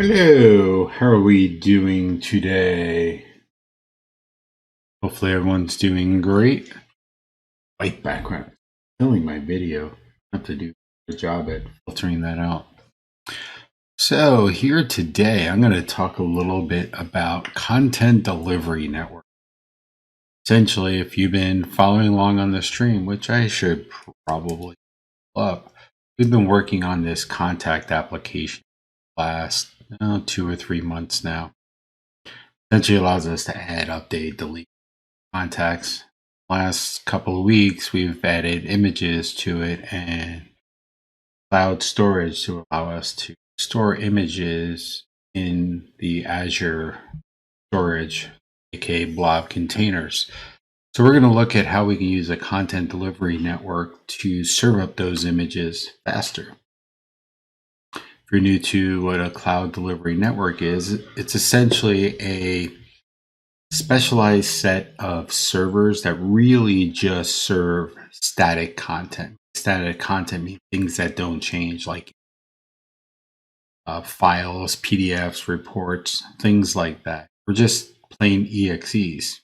Hello, how are we doing today? Hopefully everyone's doing great. White background, filming my video. I have to do a good job at filtering that out. So here today, I'm going to talk a little bit about content delivery network. Essentially, if you've been following along on the stream, which I should probably pull up, we've been working on this contact application last 2 or 3 months now. Essentially allows us to add, update, delete contacts. Last couple of weeks, we've added images to it and cloud storage to allow us to store images in the Azure Storage, aka Blob containers. So we're going to look at how we can use a content delivery network to serve up those images faster. If you're new to what a cloud delivery network is, it's essentially a specialized set of servers that really just serve static content. Static content means things that don't change, like files, PDFs, reports, things like that, or just plain EXEs.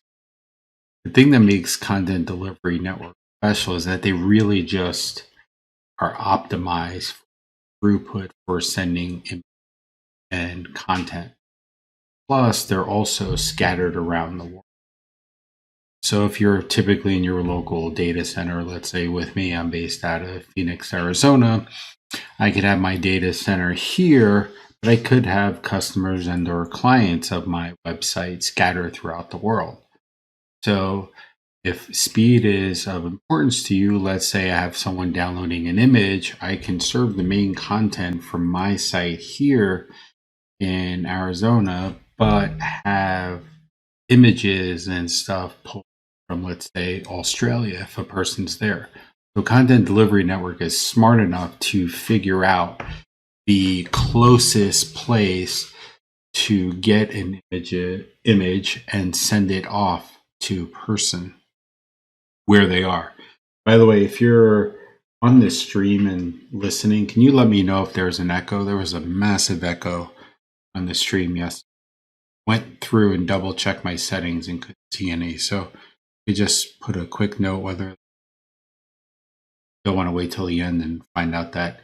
The thing that makes content delivery network special is that they really just are optimized for throughput for sending images and content. Plus, they're also scattered around the world. So if you're typically in your local data center, let's say with me, I'm based out of Phoenix, Arizona, I could have my data center here, but I could have customers and or clients of my website scattered throughout the world. So if speed is of importance to you, let's say I have someone downloading an image, I can serve the main content from my site here in Arizona, but have images and stuff pulled from, let's say, Australia if a person's there. So content delivery network is smart enough to figure out the closest place to get an image and send it off to a person where they are. By the way, if you're on this stream and listening, can you let me know if there's an echo? There was a massive echo on the stream yesterday. Went through and double checked my settings and couldn't see any. So we just put a quick note whether don't want to wait till the end and find out that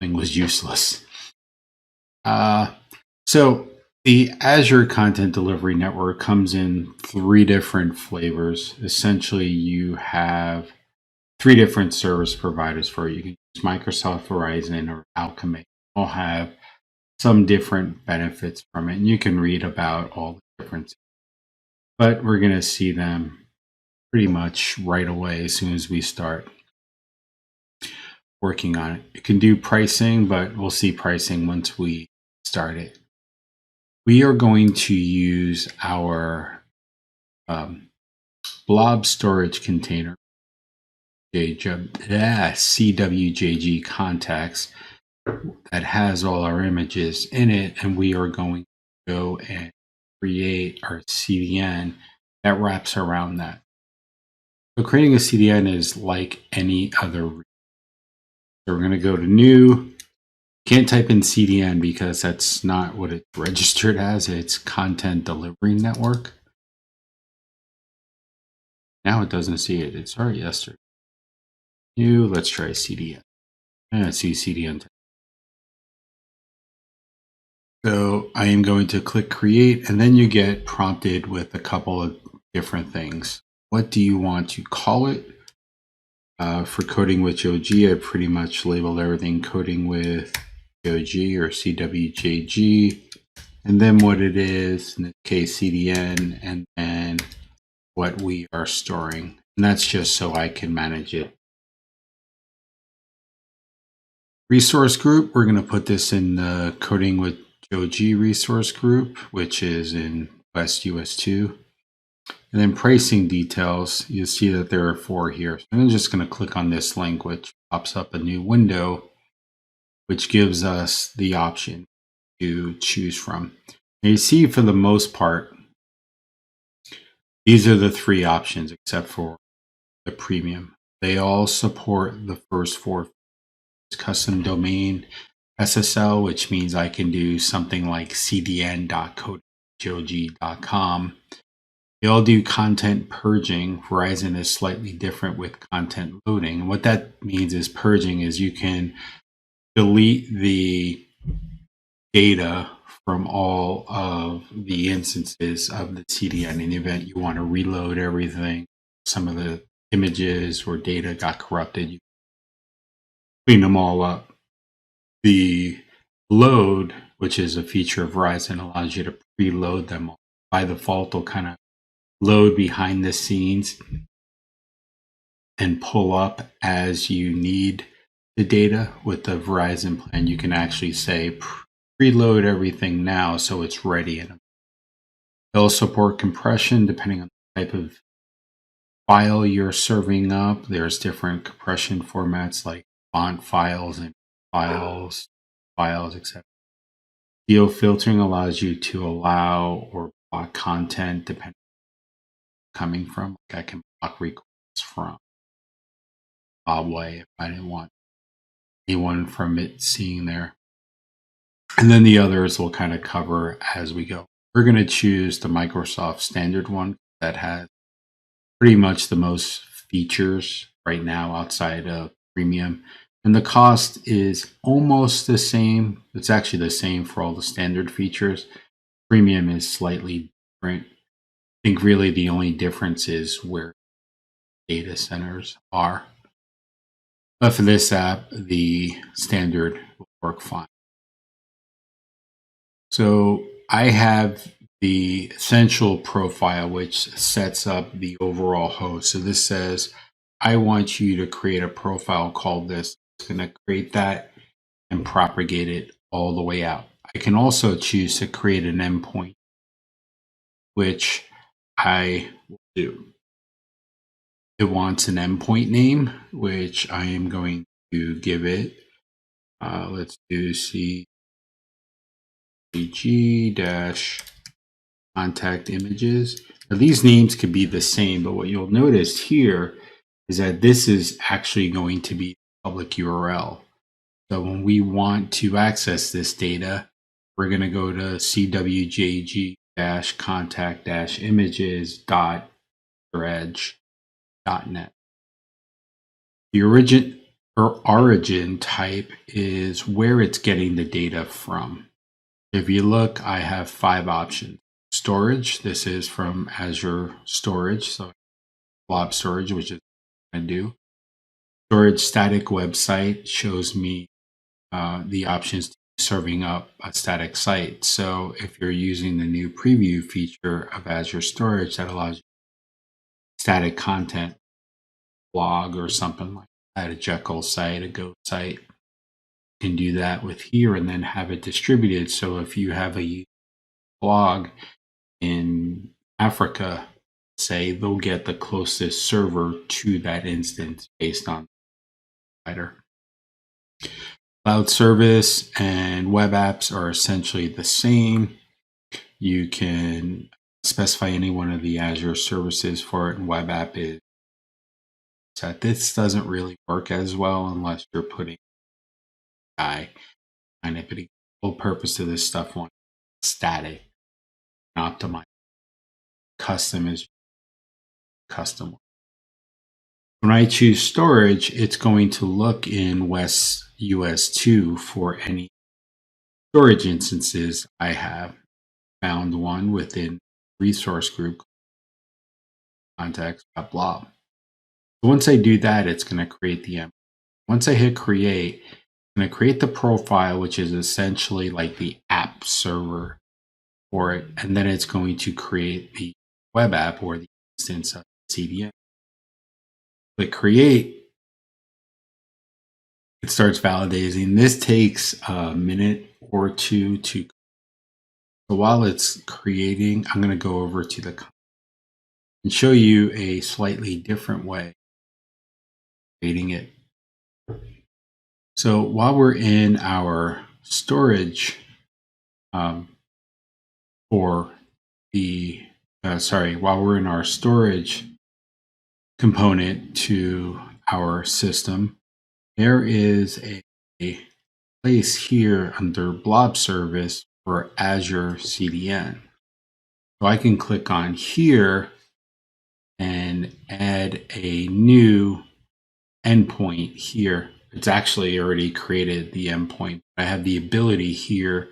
thing was useless. So the Azure Content Delivery Network comes in 3 different flavors. Essentially, you have 3 different service providers for you. You can use Microsoft, Verizon, or Alchemy. All have some different benefits from it, and you can read about all the differences. But we're going to see them pretty much right away as soon as we start working on it. It can do pricing, but we'll see pricing once we start it. We are going to use our Blob storage container, CWJG contacts, that has all our images in it, and we are going to go and create our CDN that wraps around that. So creating a CDN is like any other. So we're going to go to new. Can't type in CDN because that's not what it's registered as. It's Content Delivery Network. Now it doesn't see it. It saw it yesterday. New, let's try CDN. Let's see CDN. So I am going to click create, and then you get prompted with a couple of different things. What do you want to call it? For coding with JoeG, I pretty much labeled everything coding with JoeG or CWJG, and then what it is, in this case CDN, and then what we are storing. And that's just so I can manage it. Resource group, we're going to put this in the coding with JoeG resource group, which is in West US 2. And then pricing details, you'll see that there are 4 here. So I'm just going to click on this link, which pops up a new window, which gives us the option to choose from. And you see, for the most part, these are the 3 options except for the premium. They all support the first 4: custom domain, SSL, which means I can do something like cdn.code.joeg.com. They all do content purging. Verizon is slightly different with content loading. And what that means is purging is you can delete the data from all of the instances of the CDN in the event you want to reload everything. Some of the images or data got corrupted. You clean them all up. The load, which is a feature of Verizon, allows you to preload them all. By default, they'll kind of load behind the scenes and pull up as you need the data. With the Verizon plan, you can actually say preload everything now so it's ready. They'll support compression depending on the type of file you're serving up. There's different compression formats like font files and files, etc. Geo filtering allows you to allow or block content depending coming from. Like I can block requests from Blob if I didn't want anyone from it seeing there. And then the others will kind of cover as we go. We're going to choose the Microsoft standard one that has pretty much the most features right now outside of premium. And the cost is almost the same. It's actually the same for all the standard features. Premium is slightly different. I think really the only difference is where data centers are. But for this app, the standard will work fine. So I have the essential profile, which sets up the overall host. So this says, I want you to create a profile called this. It's going to create that and propagate it all the way out. I can also choose to create an endpoint, which I will do. It wants an endpoint name, which I am going to give it. Let's do CG-contact images. Now, these names could be the same, but what you'll notice here is that this is actually going to be a public URL. So when we want to access this data, we're going to go to cwjg-contact-images.edge.net. The origin type is where it's getting the data from. If you look, I have 5 options. Storage, this is from Azure Storage, so Blob storage, which is what I do. Storage static website shows me the options to serving up a static site. So if you're using the new preview feature of Azure Storage, that allows you static content, blog or something like that, a Jekyll site, a Go site. You can do that with here and then have it distributed. So if you have a blog in Africa, say, they'll get the closest server to that instance based on the provider. Cloud service and web apps are essentially the same. You can specify any one of the Azure services for it, and web app is set. This doesn't really work as well unless you're putting AI on it, but the whole purpose of this stuff one static, optimize. Custom is custom. When I choose storage, it's going to look in West US2 for any storage instances I have. Found one within resource group context.blob. Once I do that, it's going to create the endpoint. Once I hit create, it's going to create the profile, which is essentially like the app server for it, and then it's going to create the web app or the instance of CDN. Click create. It starts validating. This takes a minute or two to. So while it's creating, I'm going to go over to the and show you a slightly different way of creating it. So while we're in our storage while we're in our storage component to our system, there is a place here under Blob service for Azure CDN. So I can click on here and add a new endpoint here. It's actually already created the endpoint. I have the ability here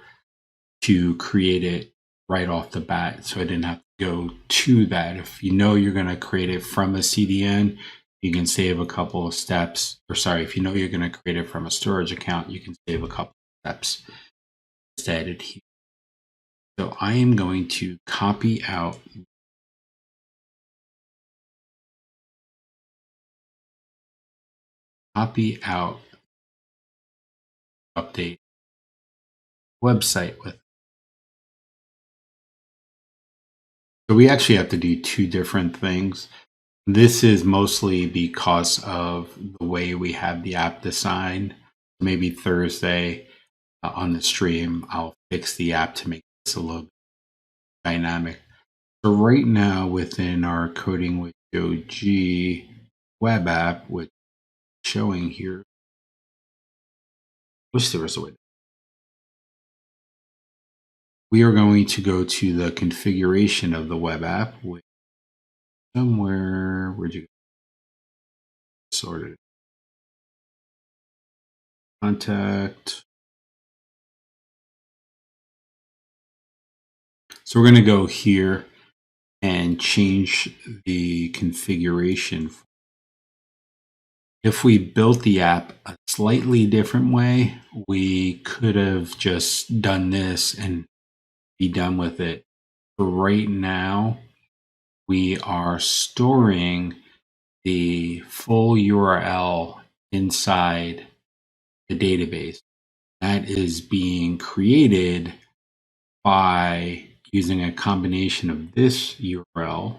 to create it right off the bat, so I didn't have to go to that. If you know you're going to create it from a CDN, you can save a couple of steps. Or sorry, if you know you're going to create it from a storage account, you can save a couple of steps. Just add it here. So I am going to copy out update website with. So we actually have to do two different things. This is mostly because of the way we have the app designed. Maybe Thursday on the stream, I'll fix the app to make this a little bit dynamic. So right now within our Coding with JoeG web app, which is showing here, wish there was a way. We are going to go to the configuration of the web app, which somewhere, where'd you go? Sorted. Contact. So we're going to go here and change the configuration. If we built the app a slightly different way, we could have just done this and be done with it. For right now, we are storing the full URL inside the database. That is being created by using a combination of this URL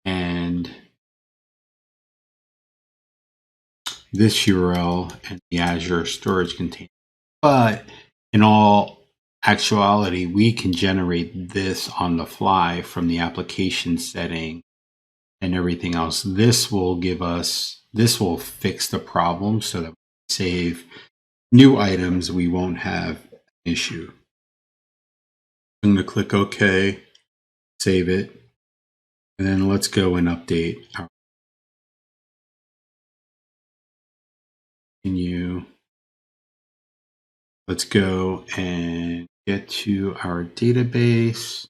and this URL and the Azure Storage container. But in all actuality, we can generate this on the fly from the application setting and everything else. This will fix the problem so that we save new items, we won't have an issue. I'm going to click OK, save it, and then let's go and update our menu. Let's go and get to our database.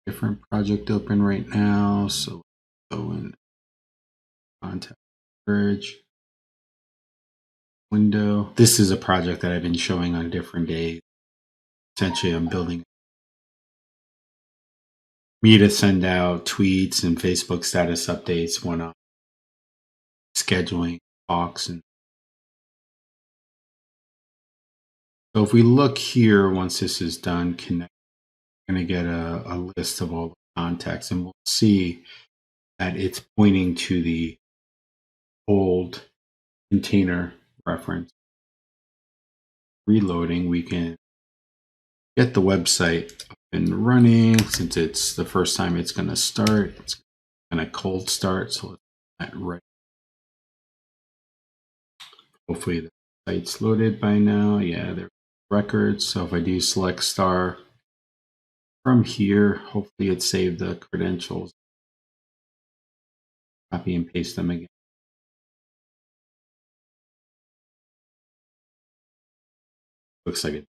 Different project open right now, so let's go in contact storage window. This is a project that I've been showing on different days. Essentially, I'm building me to send out tweets and Facebook status updates when I'm scheduling talks. And so if we look here, once this is done, connect, we're going to get a list of all the contacts, and we'll see that it's pointing to the old container reference. Reloading, we can get the website up and running. Since it's the first time it's going to start, it's going to cold start, so let's get that right. Hopefully the site's loaded by now. Yeah, there's records. So if I do select star from here, hopefully it saved the credentials. Copy and paste them again. Looks like it.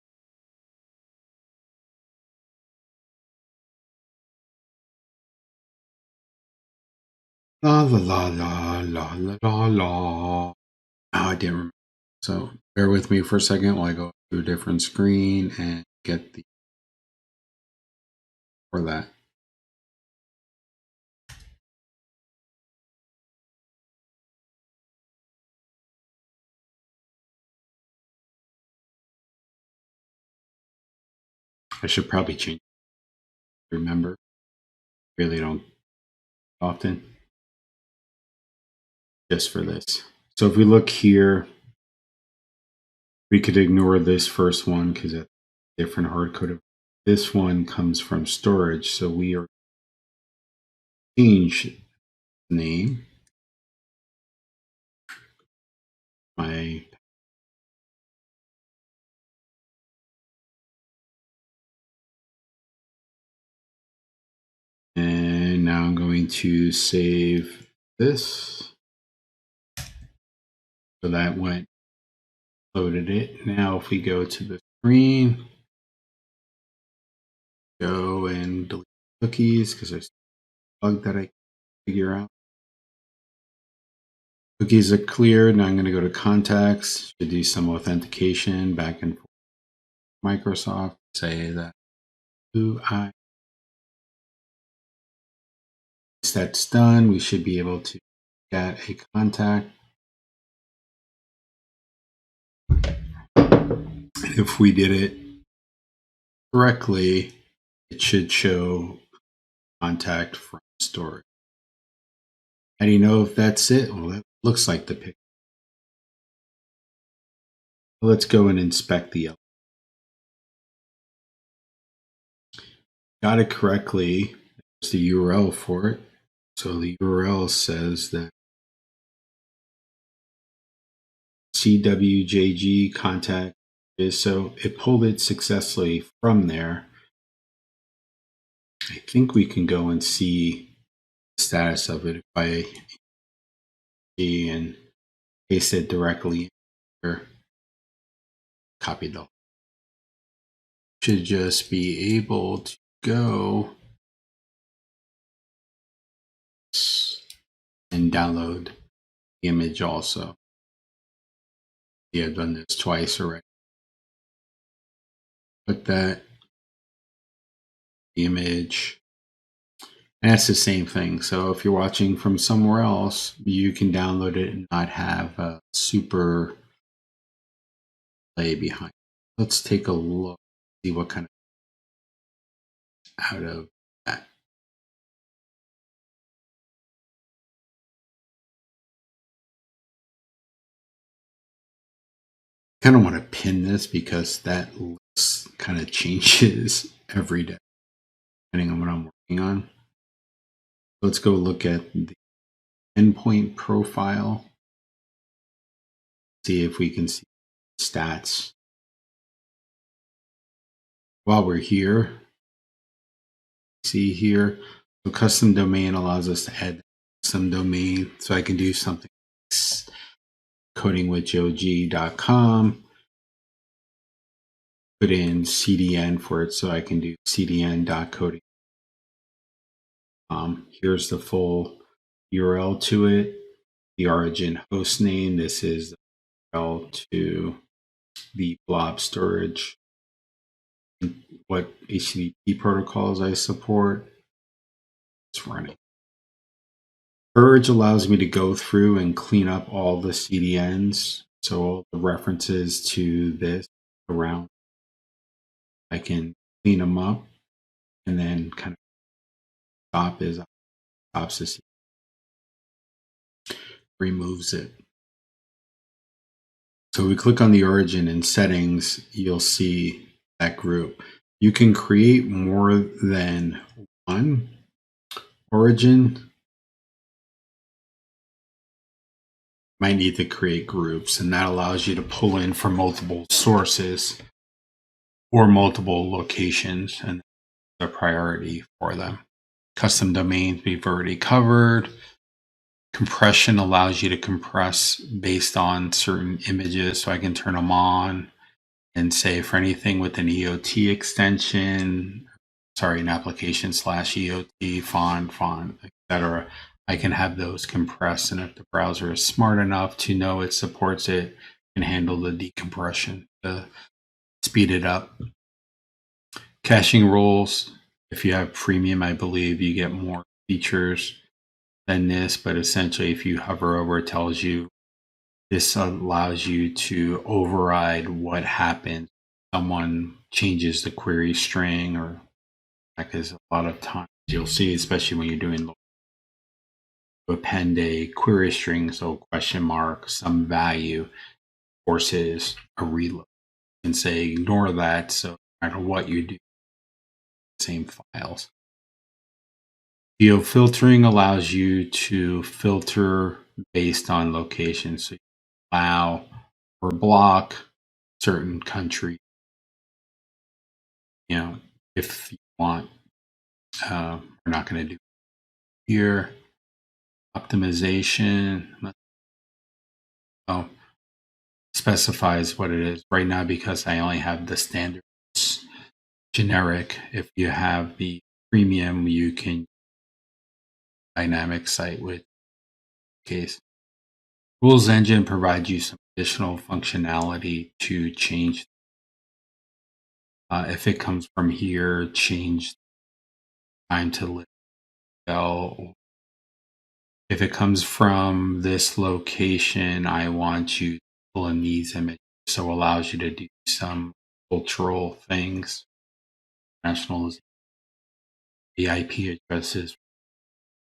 La la la la la la la la. Oh, I didn't remember. So bear with me for a second while I go to a different screen and get the for that. I should probably change. Remember, really don't often. Just for this. So if we look here, we could ignore this first one because it's different hard code. This one comes from storage, so we are change name my and now I'm going to save this. So that went, loaded it. Now if we go to the screen, go and delete cookies because there's a bug that I can figure out. Cookies are clear. Now I'm going to go to contacts to do some authentication back and forth. Microsoft, say that once that's done, we should be able to get a contact. And if we did it correctly, it should show contact from storage. How do you know if that's it? Well, that looks like the picture. Let's go and inspect the element. Got it correctly. There's the URL for it. So the URL says that CWJG contact is, so it pulled it successfully from there. I think we can go and see the status of it if I see and paste it directly here. Copy the. Should just be able to go and download the image also. Yeah, I've done this twice already. Put that image, and that's the same thing. So if you're watching from somewhere else, you can download it and not have a super play behind it. Let's take a look, see what kind of out of that. Kind of want to pin this because that looks kind of changes every day depending on what I'm working on. Let's go look at the endpoint profile. See if we can see stats. While we're here, see here, so custom domain allows us to add some domain. So I can do something like codingwithjoeg.com. Put in CDN for it, so I can do cdn.coding. Here's the full URL to it, the origin host name. This is the URL to the Blob storage, what HTTP protocols I support. It's running. Purge allows me to go through and clean up all the CDNs. So all the references to this around, I can clean them up and then kind of stops this, removes it. So we click on the origin in settings, you'll see that group. You can create more than one origin. Might need to create groups, and that allows you to pull in from multiple sources or multiple locations, and the priority for them. Custom domains we've already covered. Compression allows you to compress based on certain images, so I can turn them on and say for anything with an EOT extension, an application / EOT, font, etc. I can have those compressed, and if the browser is smart enough to know it supports it, can handle the decompression to speed it up. Caching rules. If you have premium, I believe you get more features than this, but essentially if you hover over, it tells you, this allows you to override what happens. Someone changes the query string, or because a lot of times you'll see, especially when you're doing append a query string, so question mark, some value, forces a reload, and say ignore that. So no matter what you do, same files. Geo filtering allows you to filter based on location. So allow or block certain countries, if you want. We're not going to do here. Optimization. Oh, specifies what it is right now because I only have the standard generic. If you have the premium, you can dynamic site with case. Rules engine provides you some additional functionality to change. If it comes from here, change time to live. If it comes from this location, I want you to pull in these images. So it allows you to do some cultural things. Nationals, the IP addresses,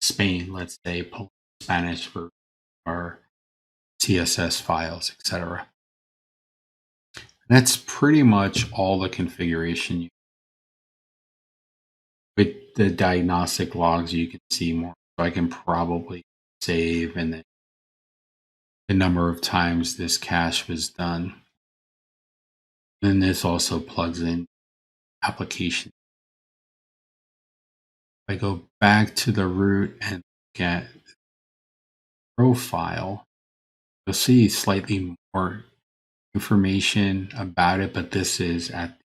Spain, let's say, pull Spanish for our CSS files, etc. That's pretty much all the configuration. With the diagnostic logs, you can see more. So I can probably save and then the number of times this cache was done. And this also plugs in application. If I go back to the root and look at profile, you'll see slightly more information about it, but this is at the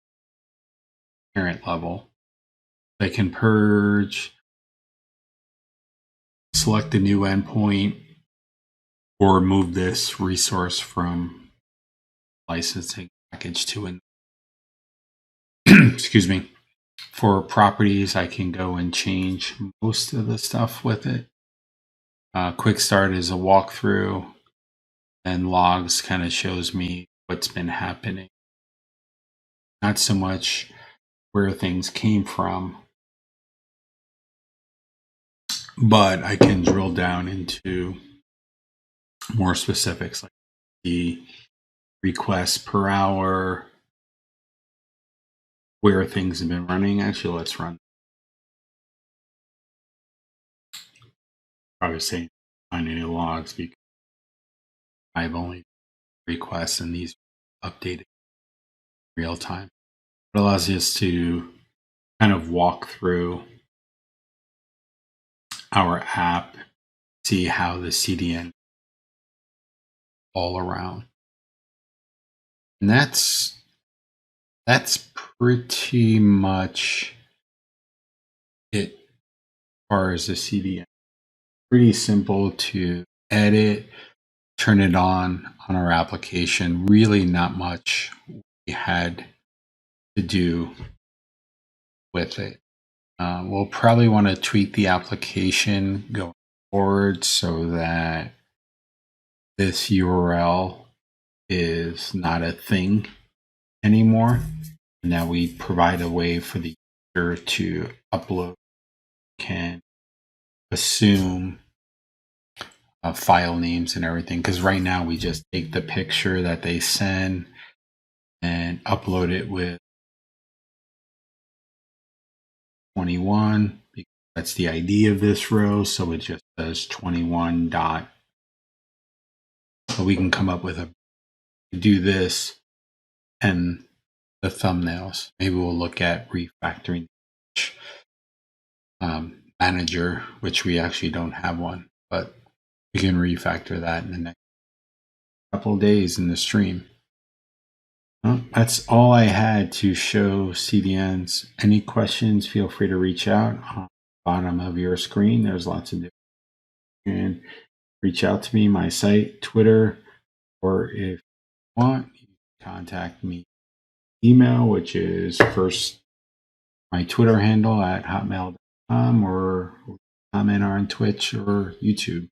parent level. I can purge, select a new endpoint, or move this resource from licensing package to an excuse me. For properties, I can go and change most of the stuff with it. Quick start is a walkthrough, and logs kind of shows me what's been happening. Not so much where things came from, but I can drill down into more specifics like the requests per hour, where things have been running. Actually, let's run. Probably saying find any logs because I've only requests and these updated real time. It allows us to kind of walk through our app, see how the CDN all around. And that's pretty much it as far as the CDN. Pretty simple to edit, turn it on our application. Really not much we had to do with it. We'll probably want to tweak the application going forward so that this URL is not a thing anymore. And that we provide a way for the user to upload, can assume file names and everything. Because right now we just take the picture that they send and upload it with 21. That's the ID of this row. So it just says 21 dot. So we can come up with do this and the thumbnails. Maybe we'll look at refactoring manager, which we actually don't have one, but we can refactor that in the next couple of days in the stream. Well, that's all I had to show CDNs. Any questions, feel free to reach out on the bottom of your screen. There's lots of different. And reach out to me, my site, Twitter, or if you want, you can contact me. Email, which is first my Twitter handle at hotmail.com, or comment on Twitch or YouTube.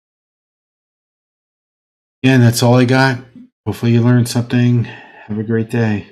And that's all I got. Hopefully you learned something. Have a great day.